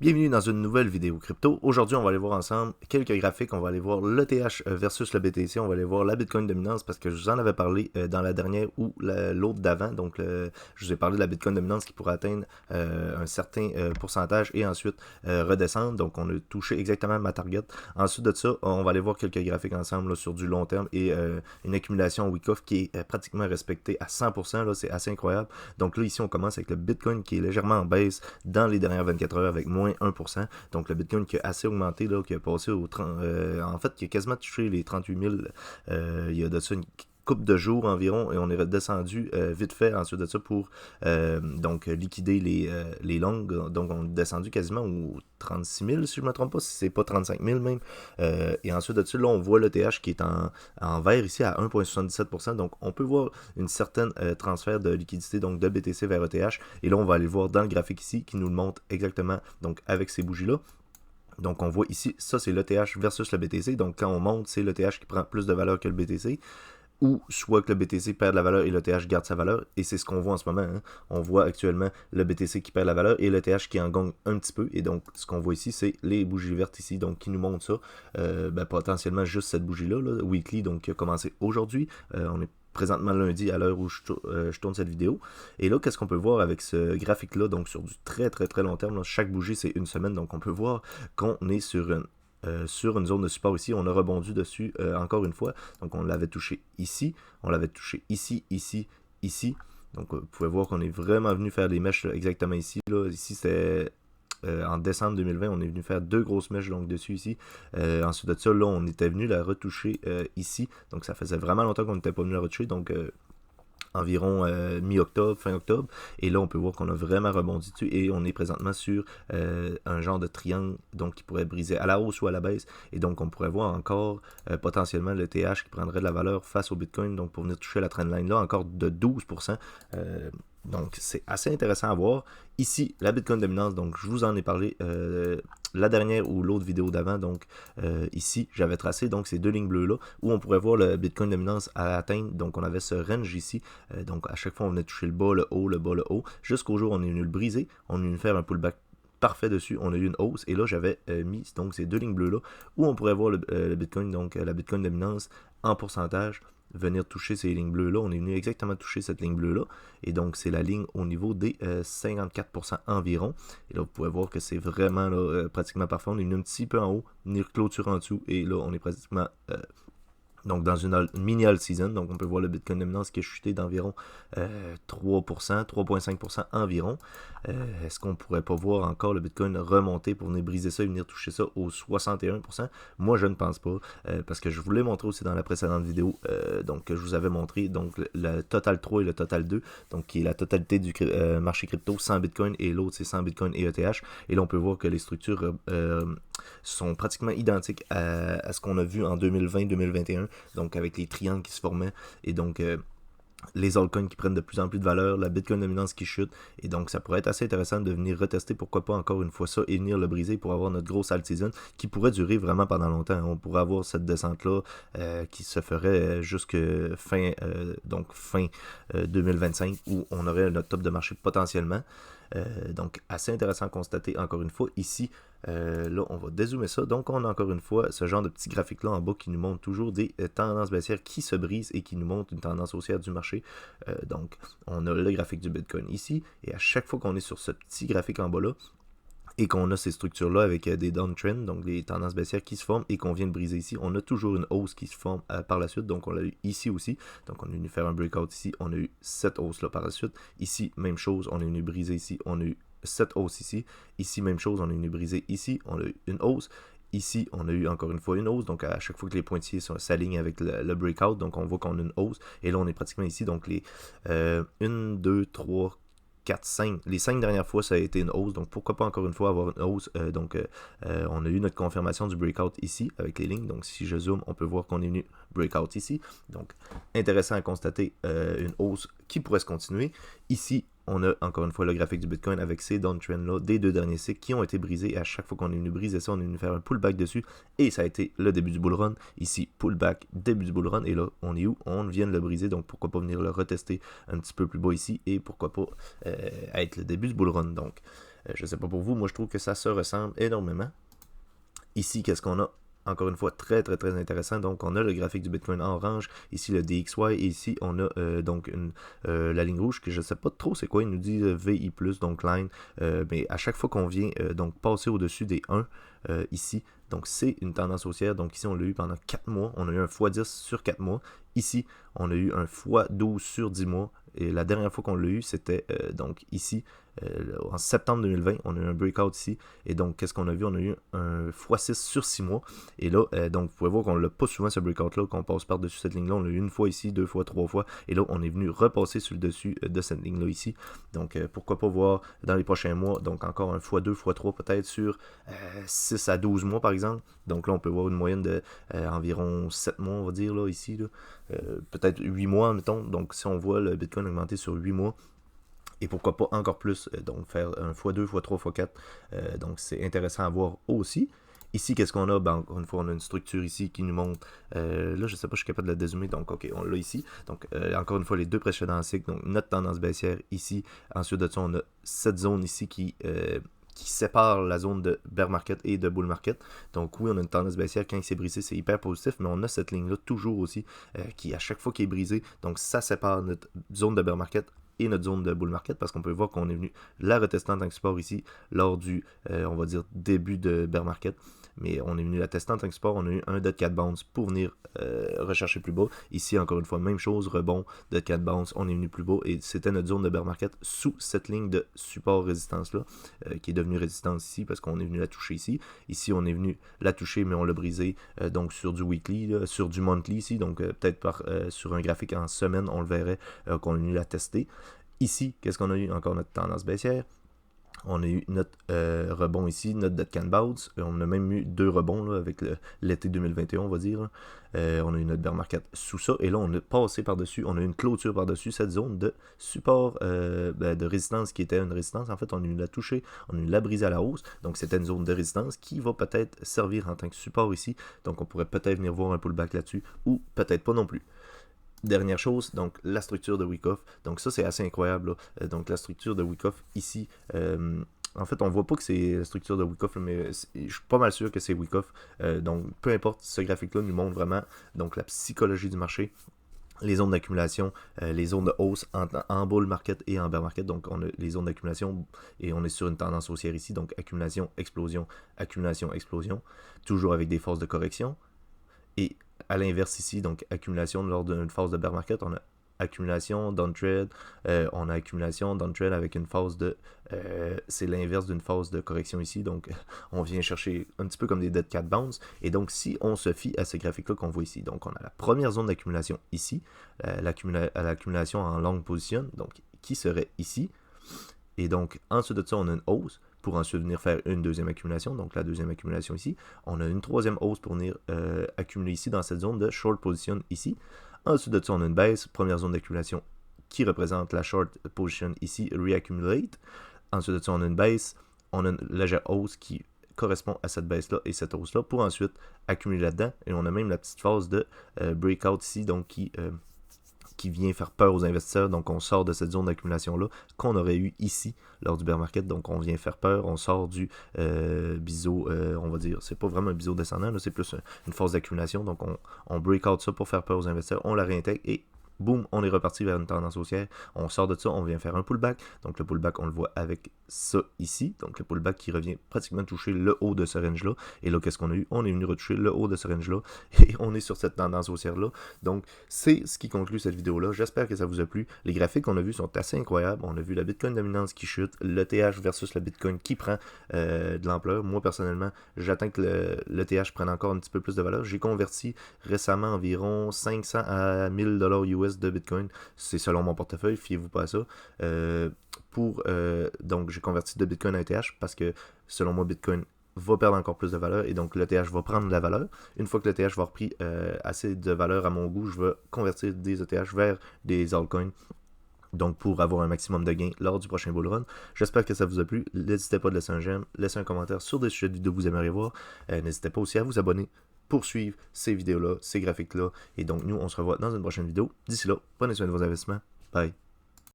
Bienvenue dans une nouvelle vidéo crypto. Aujourd'hui, on va aller voir ensemble quelques graphiques. On va aller voir l'ETH versus le BTC. On va aller voir la Bitcoin dominance parce que je vous en avais parlé dans la dernière ou l'autre d'avant. Donc, je vous ai parlé de la Bitcoin dominance qui pourrait atteindre un certain pourcentage et ensuite redescendre. Donc, on a touché exactement ma target. Ensuite de ça, on va aller voir quelques graphiques ensemble là, sur du long terme et une accumulation Wyckoff qui est pratiquement respectée à 100%. Là, c'est assez incroyable. Donc là, ici, on commence avec le Bitcoin qui est légèrement en baisse dans les dernières 24 heures avec moins 1%. Donc le Bitcoin qui a assez augmenté, là, qui a passé au 30, en fait, qui a quasiment touché les 38 000 il y a de ça une couple de jours environ et on est redescendu vite fait ensuite de ça pour donc liquider les longues. Donc on est descendu quasiment aux 36 000 si je ne me trompe pas, si c'est pas 35 000 même. Et ensuite de ça, là on voit l'ETH qui est en vert ici à 1,77%. Donc on peut voir une certaine transfert de liquidité donc de BTC vers ETH. Et là on va aller voir dans le graphique ici qui nous le montre exactement donc avec ces bougies-là. Donc on voit ici, ça c'est l'ETH versus le BTC. Donc quand on monte, c'est l'ETH qui prend plus de valeur que le BTC. Ou soit que le BTC perd de la valeur et l'ETH garde sa valeur. Et c'est ce qu'on voit en ce moment. Hein. On voit actuellement le BTC qui perd la valeur et l'ETH qui en gagne un petit peu. Et donc, ce qu'on voit ici, c'est les bougies vertes ici, donc qui nous montrent ça. Potentiellement juste cette bougie-là, là, weekly, donc qui a commencé aujourd'hui. On est présentement lundi à l'heure où je tourne cette vidéo. Et là, qu'est-ce qu'on peut voir avec ce graphique-là, donc sur du très très très long terme, là, chaque bougie c'est une semaine, donc on peut voir qu'on est sur une zone de support ici, on a rebondi dessus encore une fois, donc on l'avait touché ici, on l'avait touché ici, ici, ici, donc vous pouvez voir qu'on est vraiment venu faire des mèches là, exactement ici, là. Ici c'était en décembre 2020, on est venu faire deux grosses mèches donc dessus ici. Ensuite de ça, là, on était venu la retoucher ici. Donc ça faisait vraiment longtemps qu'on n'était pas venu la retoucher. Donc environ mi-octobre, fin octobre. Et là, on peut voir qu'on a vraiment rebondi dessus et on est présentement sur un genre de triangle donc qui pourrait briser à la hausse ou à la baisse. Et donc, on pourrait voir encore potentiellement le TH qui prendrait de la valeur face au Bitcoin donc pour venir toucher la trendline là encore de 12%. Donc, c'est assez intéressant à voir. Ici, la Bitcoin dominance, donc je vous en ai parlé la dernière ou l'autre vidéo d'avant. Donc, ici, j'avais tracé donc ces deux lignes bleues-là où on pourrait voir le Bitcoin dominance à atteindre. Donc, on avait ce range ici. Donc, à chaque fois, on venait toucher le bas, le haut, le bas, le haut. Jusqu'au jour où on est venu le briser. On est venu faire un pullback parfait dessus, on a eu une hausse et là j'avais mis donc ces deux lignes bleues là où on pourrait voir le Bitcoin, donc la Bitcoin dominance en pourcentage venir toucher ces lignes bleues là, on est venu exactement toucher cette ligne bleue là et donc c'est la ligne au niveau des 54% environ et là vous pouvez voir que c'est vraiment là, pratiquement parfait, on est venu un petit peu en haut, venir clôturer en dessous et là on est pratiquement donc dans une mini all season, donc on peut voir le Bitcoin dominance qui a chuté d'environ 3%, 3,5% environ. Est-ce qu'on pourrait pas voir encore le Bitcoin remonter pour venir briser ça et venir toucher ça au 61%? Moi je ne pense pas, parce que je vous l'ai montré aussi dans la précédente vidéo, donc que je vous avais montré donc le Total 3 et le Total 2, donc qui est la totalité du marché crypto sans Bitcoin et l'autre c'est sans Bitcoin et ETH. Et là on peut voir que les structures sont pratiquement identiques à ce qu'on a vu en 2020-2021. Donc avec les triangles qui se formaient et donc les altcoins qui prennent de plus en plus de valeur, la Bitcoin dominance qui chute et donc ça pourrait être assez intéressant de venir retester pourquoi pas encore une fois ça et venir le briser pour avoir notre grosse alt season qui pourrait durer vraiment pendant longtemps. On pourrait avoir cette descente là qui se ferait jusque fin 2025 où on aurait notre top de marché potentiellement. Donc assez intéressant à constater encore une fois ici. Là on va dézoomer ça, donc on a encore une fois ce genre de petit graphique là en bas qui nous montre toujours des tendances baissières qui se brisent et qui nous montrent une tendance haussière du marché. Donc on a le graphique du Bitcoin ici et à chaque fois qu'on est sur ce petit graphique en bas là et qu'on a ces structures-là avec des downtrends, donc des tendances baissières qui se forment et qu'on vient de briser ici, on a toujours une hausse qui se forme par la suite, donc on l'a eu ici aussi, donc on est venu faire un breakout ici, on a eu cette hausse-là par la suite, ici, même chose, on est venu briser ici, on a eu cette hausse ici, même chose, on est venu briser ici, on a eu une hausse, ici, on a eu encore une fois une hausse, donc à chaque fois que les pointillés s'alignent avec le breakout, donc on voit qu'on a une hausse, et là on est pratiquement ici, donc les 1, 2, 3, 4, 5. Les 5 dernières fois, ça a été une hausse. Donc, pourquoi pas encore une fois avoir une hausse. On a eu notre confirmation du breakout ici avec les lignes. Donc, si je zoome, on peut voir qu'on est venu breakout ici. Donc, intéressant à constater une hausse qui pourrait se continuer. Ici, on a encore une fois le graphique du Bitcoin avec ces downtrends-là des deux derniers cycles qui ont été brisés. Et à chaque fois qu'on est venu briser ça, on est venu faire un pullback dessus. Et ça a été le début du bull run. Ici, pullback, début du bull run. Et là, on est où? On vient de le briser. Donc, pourquoi pas venir le retester un petit peu plus bas ici. Et pourquoi pas être le début du bull run. Donc, Je sais pas pour vous, moi je trouve que ça se ressemble énormément. Ici, qu'est-ce qu'on a? Encore une fois, très très très intéressant. Donc, on a le graphique du Bitcoin en orange, ici le DXY, et ici on a donc la ligne rouge que je ne sais pas trop c'est quoi. Il nous dit VI+, donc line, mais à chaque fois qu'on vient donc passer au-dessus des 1 ici, donc c'est une tendance haussière. Donc ici on l'a eu pendant 4 mois, on a eu un x10 sur 4 mois. Ici, on a eu un x12 sur 10 mois. Et la dernière fois qu'on l'a eu, c'était donc ici, en septembre 2020, on a eu un breakout ici. Et donc, qu'est-ce qu'on a vu? On a eu un x6 sur 6 mois. Et là, donc, vous pouvez voir qu'on l'a pas souvent ce breakout-là, qu'on passe par-dessus cette ligne-là. On l'a eu une fois ici, 2 fois, 3 fois. Et là, on est venu repasser sur le dessus de cette ligne-là ici. Donc, pourquoi pas voir dans les prochains mois, donc encore un x2, x3 peut-être sur 6 à 12 mois, par exemple. Donc là, on peut voir une moyenne de environ 7 mois, on va dire, là, ici. Là. Peut-être 8 mois, mettons. Donc, si on voit le Bitcoin augmenter sur 8 mois, et pourquoi pas encore plus, donc faire un x2, x3, x4. Donc, c'est intéressant à voir aussi. Ici, qu'est-ce qu'on a? Ben, encore une fois, on a une structure ici qui nous montre. Là, je ne sais pas, je suis capable de la dézoomer. Donc, OK, on l'a ici. Donc, encore une fois, les deux précédents cycles. Donc, notre tendance baissière ici. Ensuite de ça, on a cette zone ici qui sépare la zone de bear market et de bull market. Donc oui, on a une tendance baissière. Quand il s'est brisé, c'est hyper positif, mais on a cette ligne-là toujours aussi qui, à chaque fois qu'il est brisé, donc ça sépare notre zone de bear market et notre zone de bull market, parce qu'on peut voir qu'on est venu la retester en tant que support ici lors du, on va dire, début de bear market. Mais on est venu la tester en tant que support, on a eu un dead cat bounce pour venir rechercher plus bas. Ici, encore une fois, même chose, rebond, dead cat bounce, on est venu plus bas et c'était notre zone de bear market sous cette ligne de support-résistance-là, qui est devenue résistance ici parce qu'on est venu la toucher ici. Ici, on est venu la toucher, mais on l'a brisé donc sur du weekly, là, sur du monthly ici, donc peut-être sur un graphique en semaine, on le verrait qu'on est venu la tester. Ici, qu'est-ce qu'on a eu? Encore notre tendance baissière. On a eu notre rebond ici, notre dead can bounce. On a même eu 2 rebonds là, avec l'été 2021, on va dire. On a eu notre bear market sous ça. Et là, on a passé par-dessus. On a eu une clôture par-dessus cette zone de support, de résistance qui était une résistance. En fait, on a eu la toucher, on a eu la brise à la hausse. Donc, c'était une zone de résistance qui va peut-être servir en tant que support ici. Donc, on pourrait peut-être venir voir un pullback là-dessus ou peut-être pas non plus. Dernière chose, donc la structure de Wyckoff. Donc ça, c'est assez incroyable. Donc la structure de Wyckoff ici, en fait, on voit pas que c'est la structure de Wyckoff, mais je suis pas mal sûr que c'est Wyckoff. Donc peu importe, ce graphique-là nous montre vraiment donc la psychologie du marché, les zones d'accumulation, les zones de hausse en bull market et en bear market. Donc, on a les zones d'accumulation et on est sur une tendance haussière ici. Donc, accumulation, explosion, accumulation, explosion. Toujours avec des phases de correction. Et à l'inverse ici, donc accumulation lors d'une phase de bear market, on a accumulation, downtrend, on a accumulation, downtrend avec une phase de... c'est l'inverse d'une phase de correction ici, donc on vient chercher un petit peu comme des dead cat bounce, et donc si on se fie à ce graphique-là qu'on voit ici, donc on a la première zone d'accumulation ici, l'accumulation en long position, donc qui serait ici, et donc ensuite de ça, on a une hausse, pour ensuite venir faire une deuxième accumulation, donc la deuxième accumulation ici. On a une troisième hausse pour venir accumuler ici dans cette zone de short position ici. Ensuite de ça, on a une baisse, première zone d'accumulation qui représente la short position ici, reaccumulate. Ensuite de ça, on a une baisse, on a une légère hausse qui correspond à cette baisse-là et cette hausse-là pour ensuite accumuler là-dedans. Et on a même la petite phase de breakout ici, donc qui vient faire peur aux investisseurs. Donc, on sort de cette zone d'accumulation-là qu'on aurait eu ici lors du bear market. Donc, on vient faire peur. On sort du biseau, on va dire. C'est pas vraiment un biseau descendant, c'est plus une phase d'accumulation. Donc, on break out ça pour faire peur aux investisseurs. On la réintègre et boum, on est reparti vers une tendance haussière. On sort de ça, on vient faire un pullback. Donc, le pullback, on le voit avec ça ici. Donc, le pullback qui revient pratiquement toucher le haut de ce range-là. Et là, qu'est-ce qu'on a eu? On est venu retoucher le haut de ce range-là. Et on est sur cette tendance haussière-là. Donc, c'est ce qui conclut cette vidéo-là. J'espère que ça vous a plu. Les graphiques qu'on a vus sont assez incroyables. On a vu la Bitcoin dominance qui chute, l'ETH versus le Bitcoin qui prend de l'ampleur. Moi, personnellement, j'attends que l'ETH prenne encore un petit peu plus de valeur. J'ai converti récemment environ 500 à 1000 $ US de Bitcoin. C'est selon mon portefeuille, fiez-vous pas à ça. Donc, j'ai converti de Bitcoin à ETH parce que, selon moi, Bitcoin va perdre encore plus de valeur et donc l'ETH va prendre de la valeur. Une fois que l'ETH va repris assez de valeur à mon goût, je vais convertir des ETH vers des altcoins. Donc, pour avoir un maximum de gains lors du prochain bull run. J'espère que ça vous a plu. N'hésitez pas de laisser un j'aime, laisser un commentaire sur des sujets de vidéos que vous aimeriez voir. N'hésitez pas aussi à vous abonner pour suivre ces vidéos-là, ces graphiques-là. Et donc, nous, on se revoit dans une prochaine vidéo. D'ici là, prenez soin de vos investissements. Bye.